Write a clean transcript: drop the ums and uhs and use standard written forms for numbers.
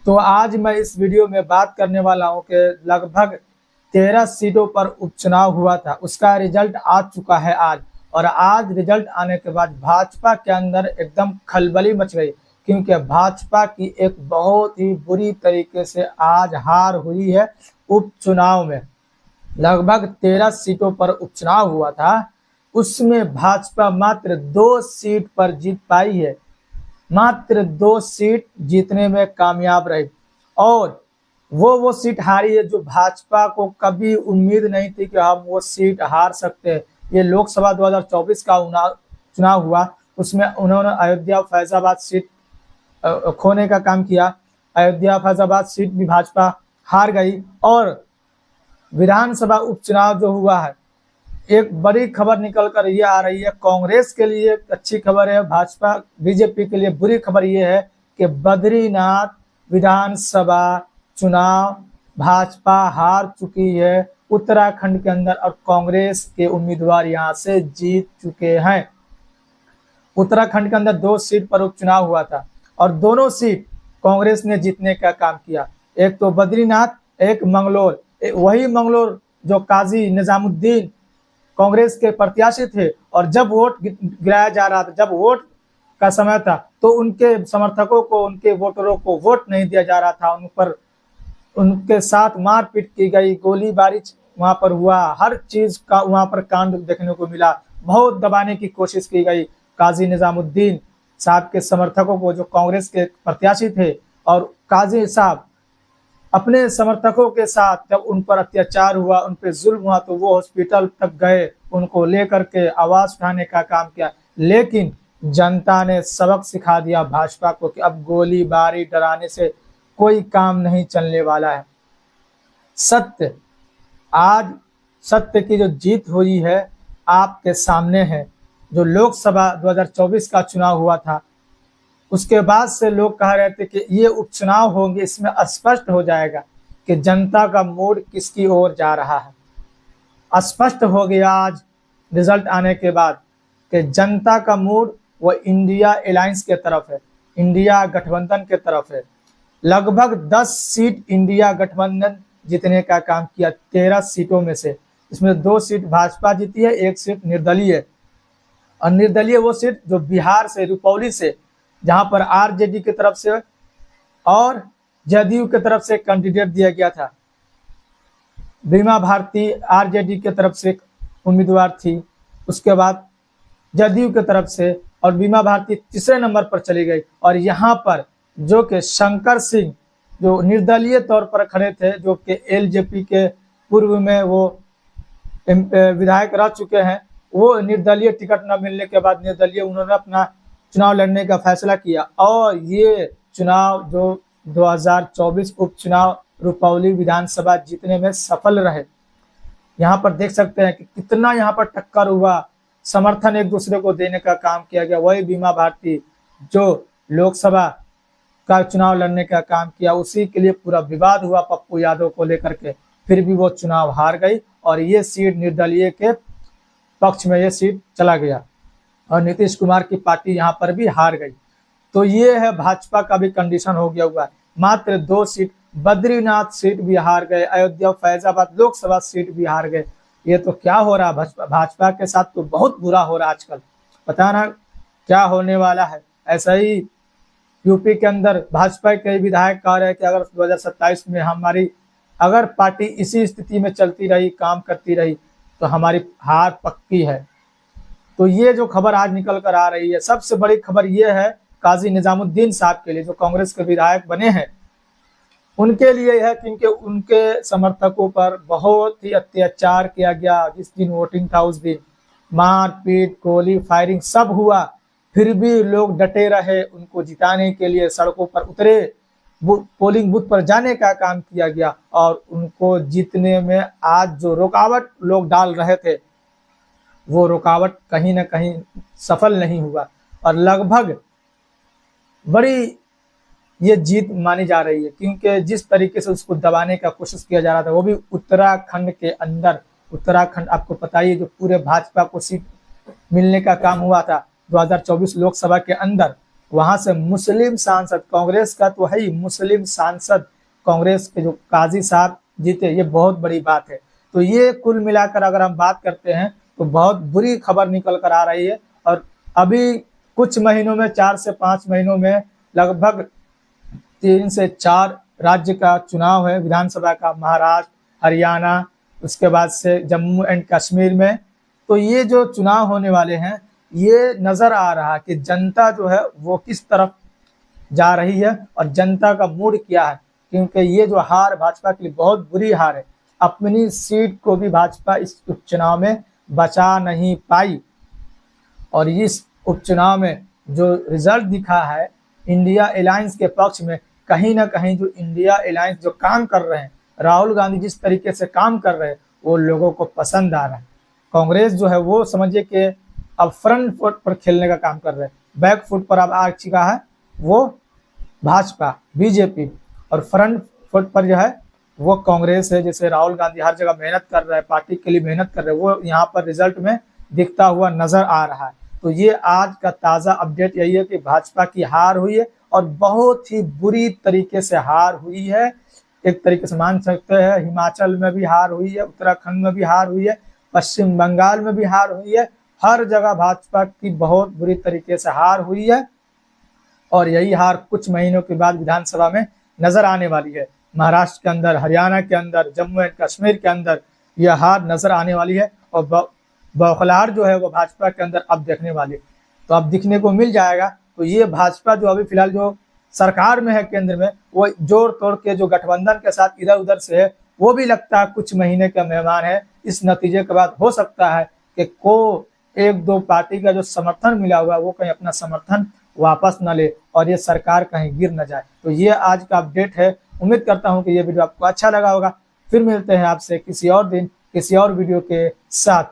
तो आज मैं इस वीडियो में बात करने वाला हूं कि लगभग 13 सीटों पर उपचुनाव हुआ था, उसका रिजल्ट आ चुका है आज। और आज रिजल्ट आने के बाद भाजपा के अंदर एकदम खलबली मच गई, क्योंकि भाजपा की एक बहुत ही बुरी तरीके से आज हार हुई है उपचुनाव में। लगभग 13 सीटों पर उपचुनाव हुआ था, उसमें भाजपा मात्र 2 सीट पर जीत पाई है, मात्र 2 सीट जीतने में कामयाब रही। और वो सीट हारी है जो भाजपा को कभी उम्मीद नहीं थी कि हम वो सीट हार सकते हैं। ये लोकसभा 2024 का चुनाव हुआ, उसमें उन्होंने अयोध्या फैजाबाद सीट खोने का काम किया। अयोध्या फैजाबाद सीट भी भाजपा हार गई। और विधानसभा उपचुनाव जो हुआ है, एक बड़ी खबर निकल कर ये आ रही है। कांग्रेस के लिए अच्छी खबर है, भाजपा बीजेपी के लिए बुरी खबर ये है कि बद्रीनाथ विधानसभा चुनाव भाजपा हार चुकी है उत्तराखंड के अंदर, और कांग्रेस के उम्मीदवार यहां से जीत चुके हैं। उत्तराखंड के अंदर 2 सीट पर उपचुनाव हुआ था और दोनों सीट कांग्रेस ने जीतने का काम किया। एक तो बद्रीनाथ, एक मंगलोर। वही मंगलोर जो काजी निजामुद्दीन कांग्रेस के प्रत्याशी थे, और जब वोट गिराया जा रहा था, जब वोट का समय था, तो उनके समर्थकों को, उनके वोटरों को वोट नहीं दिया जा रहा था। उन पर उनके साथ मारपीट की गई, गोलीबारी वहां पर हुआ, हर चीज का वहां पर कांड देखने को मिला। बहुत दबाने की कोशिश की गई काजी निजामुद्दीन साहब के समर्थकों को, जो कांग्रेस के प्रत्याशी थे। और काजी साहब अपने समर्थकों के साथ जब उन पर अत्याचार हुआ, उन पर जुल्म हुआ, तो वो हॉस्पिटल तक गए, उनको लेकर के आवाज उठाने का काम किया। लेकिन जनता ने सबक सिखा दिया भाजपा को कि अब गोलीबारी डराने से कोई काम नहीं चलने वाला है। सत्य, आज सत्य की जो जीत हुई है आपके सामने है। जो लोकसभा 2024 का चुनाव हुआ था, उसके बाद से लोग कह रहे थे कि ये उपचुनाव होंगे, इसमें स्पष्ट हो जाएगा कि जनता का मूड किसकी ओर जा रहा है। स्पष्ट हो गया आज रिजल्ट आने के बाद कि जनता का मूड वो इंडिया अलायंस के तरफ है, इंडिया गठबंधन के तरफ है। लगभग 10 सीट इंडिया गठबंधन जीतने का काम किया 13 सीटों में से। इसमें 2 सीट भाजपा जीती है, 1 सीट निर्दलीय। और निर्दलीय वो सीट जो बिहार से, रुपौली से, जहां पर आरजेडी की तरफ से और जदयू की तरफ से कैंडिडेट दिया गया था। बीमा भारती आरजेडी की तरफ से उम्मीदवार थी, उसके बाद जदयू की तरफ से, और बीमा भारती तीसरे नंबर पर चली गई। और यहाँ पर जो कि शंकर सिंह जो निर्दलीय तौर पर खड़े थे, जो कि एलजेपी के पूर्व में वो विधायक रह चुके हैं, वो निर्दलीय टिकट न मिलने के बाद निर्दलीय उन्होंने अपना चुनाव लड़ने का फैसला किया। और ये चुनाव जो 2024 उपचुनाव रुपौली विधानसभा जीतने में सफल रहे। यहाँ पर देख सकते हैं कि कितना यहाँ पर टक्कर हुआ, समर्थन एक दूसरे को देने का काम किया गया। वही बीमा भारती जो लोकसभा का चुनाव लड़ने का काम किया, उसी के लिए पूरा विवाद हुआ पप्पू यादव को लेकर के, फिर भी वो चुनाव हार गई और ये सीट निर्दलीय के पक्ष में ये सीट चला गया, और नीतीश कुमार की पार्टी यहाँ पर भी हार गई। तो ये है भाजपा का भी कंडीशन हो गया हुआ है। मात्र 2 सीट, बद्रीनाथ सीट भी हार गए, अयोध्या फैजाबाद लोकसभा सीट भी हार गए। ये तो क्या हो रहा है भाजपा के साथ, तो बहुत बुरा हो रहा है आजकल। पता ना क्या होने वाला है। ऐसा ही यूपी के अंदर भाजपा के विधायक कह रहे हैं कि अगर 2027 में हमारी अगर पार्टी इसी स्थिति में चलती रही, काम करती रही, तो हमारी हार पक्की है। तो ये जो खबर आज निकल कर आ रही है, सबसे बड़ी खबर ये है काजी निजामुद्दीन साहब के लिए, जो कांग्रेस के विधायक बने हैं, उनके लिए है, क्योंकि उनके समर्थकों पर बहुत ही अत्याचार किया गया। जिस दिन वोटिंग था उस दिन मारपीट, गोली फायरिंग सब हुआ, फिर भी लोग डटे रहे, उनको जिताने के लिए सड़कों पर उतरे, पोलिंग बूथ पर जाने का काम किया गया। और उनको जीतने में आज जो रुकावट लोग डाल रहे थे, वो रुकावट कहीं ना कहीं सफल नहीं हुआ, और लगभग बड़ी ये जीत मानी जा रही है, क्योंकि जिस तरीके से उसको दबाने का कोशिश किया जा रहा था, वो भी उत्तराखंड के अंदर। उत्तराखंड आपको पता ही, जो पूरे भाजपा को सीट मिलने का काम हुआ था 2024 लोकसभा के अंदर, वहां से मुस्लिम सांसद, कांग्रेस का तो है ही, मुस्लिम सांसद कांग्रेस के जो काजी साहब जीते, ये बहुत बड़ी बात है। तो ये कुल मिलाकर अगर हम बात करते हैं तो बहुत बुरी खबर निकल कर आ रही है। और अभी कुछ महीनों में, 4 से 5 महीनों में लगभग 3 से 4 राज्य का चुनाव है विधानसभा का, महाराष्ट्र, हरियाणा, उसके बाद से जम्मू एंड कश्मीर में। तो ये जो चुनाव होने वाले हैं, ये नजर आ रहा है कि जनता जो है वो किस तरफ जा रही है और जनता का मूड क्या है, क्योंकि ये जो हार भाजपा के लिए बहुत बुरी हार है। अपनी सीट को भी भाजपा इस उपचुनाव में बचा नहीं पाई। और इस उपचुनाव में जो रिजल्ट दिखा है इंडिया अलायंस के पक्ष में, कहीं ना कहीं जो इंडिया अलायंस जो काम कर रहे हैं, राहुल गांधी जिस तरीके से काम कर रहे हैं, वो लोगों को पसंद आ रहा है। कांग्रेस जो है वो समझिए कि अब फ्रंट फुट पर खेलने का काम कर रहे हैं, बैक फुट पर अब आ चुका है वो भाजपा, बीजेपी, और फ्रंट फुट पर जो है वो कांग्रेस है। जैसे राहुल गांधी हर जगह मेहनत कर रहे हैं, पार्टी के लिए मेहनत कर रहे हैं, वो यहाँ पर रिजल्ट में दिखता हुआ नजर आ रहा है। तो ये आज का ताज़ा अपडेट यही है कि भाजपा की हार हुई है और बहुत ही बुरी तरीके से हार हुई है। एक तरीके से मान सकते हैं हिमाचल में भी हार हुई है, उत्तराखंड में भी हार हुई है, पश्चिम बंगाल में भी हार हुई है, हर जगह भाजपा की बहुत बुरी तरीके से हार हुई है। और यही हार कुछ महीनों के बाद विधानसभा में नजर आने वाली है। महाराष्ट्र के अंदर, हरियाणा के अंदर, जम्मू एंड कश्मीर के अंदर यह हार नजर आने वाली है और बौखलाहट जो है वो भाजपा के अंदर अब देखने वाली है। तो अब दिखने को मिल जाएगा। तो ये भाजपा जो अभी फिलहाल जो सरकार में है केंद्र में, वो जोड़ तोड़ के जो गठबंधन के साथ इधर उधर से है, वो भी लगता है कुछ महीने का मेहमान है। इस नतीजे के बाद हो सकता है कि को 1-2 पार्टी का जो समर्थन मिला हुआ है वो कहीं अपना समर्थन वापस न ले और ये सरकार कहीं गिर न जाए। तो ये आज का अपडेट है। उम्मीद करता हूं कि ये वीडियो आपको अच्छा लगा होगा। फिर मिलते हैं आपसे किसी और दिन किसी और वीडियो के साथ।